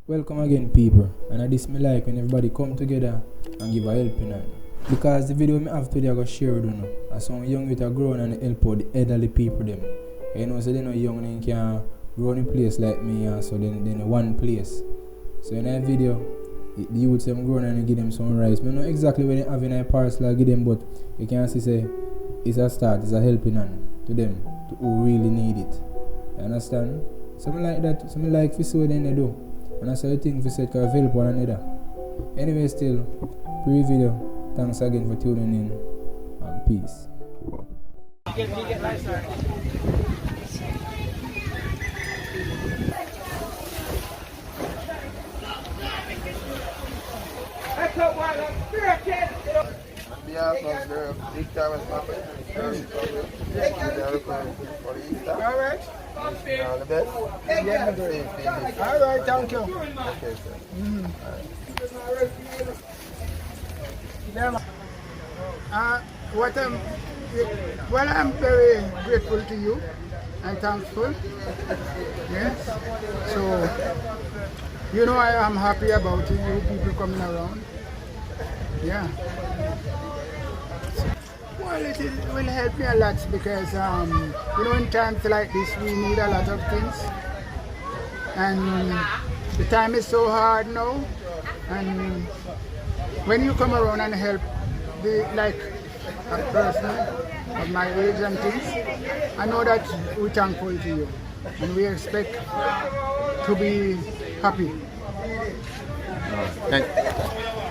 Welcome again, people, and I this me like when everybody come together and give a helping hand. Because the video me have today I got share with you. As some young with a grown and help out the elderly people them. You know, so they know young and can run a place like me, so then one place. So in that video, the youth them grown and give them some rice. I don't know exactly where they have in a parcel I give them, but you can see say it's a start, it's a helping hand to them who really need it. You understand? Something like that, something like this what they do. And that's the thing we said can help one another. Anyway, still, pre-video, thanks again for tuning in, and peace. On behalf of the Big Tymers Promotion Team, we are looking for the Easter. All right. All the best. Yeah. Same thing. All right, thank you. Okay, sir. I'm very grateful to you and thankful. Yes. So, you know, I am happy about you people coming around. Yeah. Well, it will help me a lot because, you know, in times like this, we need a lot of things. And the time is so hard now. And when you come around and help, like a person of my age and things, I know that we're thankful to you. And we expect to be happy. Thank you.